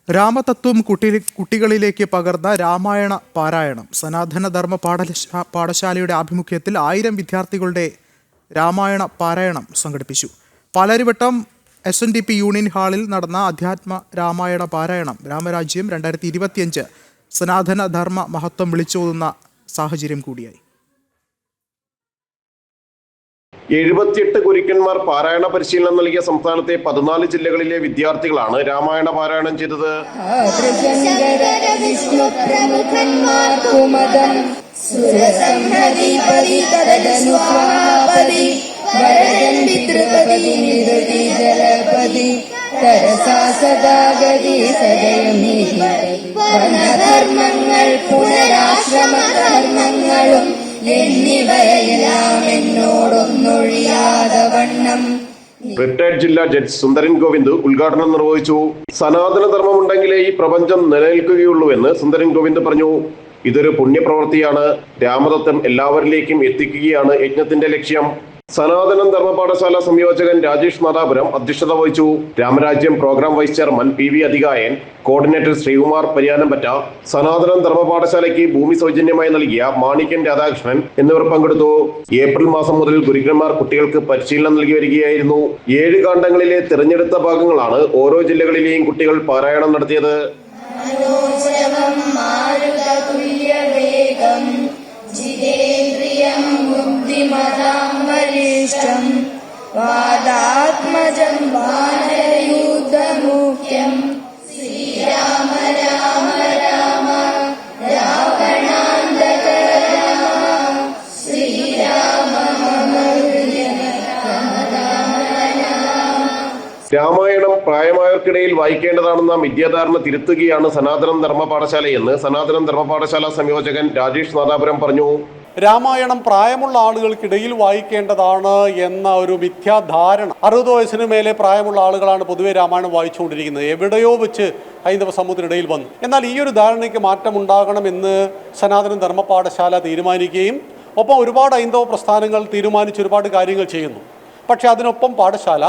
രാമതത്വം കുട്ടികളിലേക്ക് പകർന്ന രാമായണ പാരായണം സനാതന ധർമ്മ പാഠശാലയുടെ ആഭിമുഖ്യത്തിൽ 1000 വിദ്യാർത്ഥികളുടെ രാമായണ പാരായണം സംഘടിപ്പിച്ചു. പാലാരിവട്ടം SNDP യൂണിയൻ ഹാളിൽ നടന്ന അധ്യാത്മ രാമായണ പാരായണം രാമരാജ്യം 2025 സനാതന ധർമ്മ മഹത്വം വിളിച്ചോതുന്ന സാഹചര്യം കൂടിയായി. 78 ഗുരുക്കന്മാർ പാരായണ പരിശീലനം നൽകിയ സംസ്ഥാനത്തെ 14 ജില്ലകളിലെ വിദ്യാർത്ഥികളാണ് രാമായണ പാരായണം ചെയ്തത്. റിട്ടയർഡ് ജില്ലാ ജഡ്ജ് സുന്ദരൻ ഗോവിന്ദ് ഉദ്ഘാടനം നിർവഹിച്ചു. സനാതന ധർമ്മമുണ്ടെങ്കിലേ ഈ പ്രപഞ്ചം നിലനിൽക്കുകയുള്ളൂവെന്ന് സുന്ദരൻ ഗോവിന്ദ് പറഞ്ഞു. ഇതൊരു പുണ്യപ്രവൃത്തിയാണ്. രാമതത്വം എല്ലാവരിലേക്കും എത്തിക്കുകയാണ് യജ്ഞത്തിന്റെ ലക്ഷ്യം. സനാതനം ധർമ്മ പാഠശാല സംയോജകൻ രാജേഷ് നാദാപുരം അധ്യക്ഷത വഹിച്ചു. Ramarajyam programme vice chairman PV അധികായൻ, കോർഡിനേറ്റർ ശ്രീകുമാർ പരിയാനംപറ്റ, സനാതനം ധർമ്മ പാഠശാലയ്ക്ക് ഭൂമി സൗജന്യമായി നൽകിയ മാണിക്യൻ രാധാകൃഷ്ണൻ എന്നിവർ പങ്കെടുത്തു. ഏപ്രിൽ മാസം മുതൽ ഗുരുക്കന്മാർ കുട്ടികൾക്ക് പരിശീലനം നൽകി വരികയായിരുന്നു. 7 കാണ്ഡങ്ങളിലെ തിരഞ്ഞെടുത്ത ഭാഗങ്ങളാണ് ഓരോ ജില്ലകളിലെയും കുട്ടികൾ പാരായണം നടത്തിയത്. വാദാത്മജം വാനരയൂഥമുഖ്യം ശ്രീരാമ രാമ രാമ രാവണാന്തക രാമ ശ്രീരാമ രാമായണം പ്രായമായവർക്കിടയിൽ വായിക്കേണ്ടതാണെന്ന മിഥ്യാധാരണ തിരുത്തുകയാണ് സനാതനം ധർമ്മ പാഠശാലയെന്ന് സനാതനം ധർമ്മ പാഠശാല സംയോജകൻ രാജേഷ് നാദാപുരം പറഞ്ഞു. രാമായണം പ്രായമുള്ള ആളുകൾക്കിടയിൽ വായിക്കേണ്ടതാണ് എന്ന ഒരു മിഥ്യാധാരണ, 60 വയസ്സിന് മേലെ പ്രായമുള്ള ആളുകളാണ് പൊതുവെ രാമായണം വായിച്ചുകൊണ്ടിരിക്കുന്നത്. എവിടെയോ വെച്ച് ഹൈന്ദവ സമൂഹത്തിനിടയിൽ വന്നു. എന്നാൽ ഈ ഒരു ധാരണയ്ക്ക് മാറ്റമുണ്ടാകണമെന്ന് സനാതന ധർമ്മ പാഠശാല തീരുമാനിക്കുകയും ഒപ്പം ഒരുപാട് ഹൈന്ദവ പ്രസ്ഥാനങ്ങൾ തീരുമാനിച്ച് ഒരുപാട് കാര്യങ്ങൾ ചെയ്യുന്നു. പക്ഷേ അതിനൊപ്പം പാഠശാല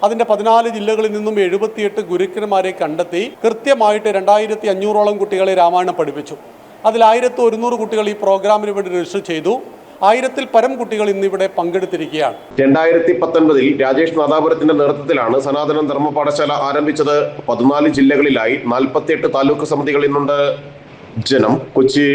അതിൻ്റെ 14 ജില്ലകളിൽ നിന്നും 78 ഗുരുക്കന്മാരെ കണ്ടെത്തി കൃത്യമായിട്ട് 2500ഓളം കുട്ടികളെ രാമായണം പഠിപ്പിച്ചു. അതിൽ 1100 കുട്ടികൾ ഈ പ്രോഗ്രാമിന് വേണ്ടി രജിസ്റ്റർ ചെയ്തു. 1000-ൽ പരം കുട്ടികൾ ഇന്നിവിടെ പങ്കെടുത്തിരിക്കുകയാണ്. 2019 രാജേഷ് നാദാപുരത്തിന്റെ നേതൃത്വത്തിലാണ് സനാതനം ധർമ്മ പാഠശാല ആരംഭിച്ചത്. 14 ജില്ലകളിലായി 48 താലൂക്ക് സമിതികൾ ഇന്നുണ്ട്. ജനം, കൊച്ചി.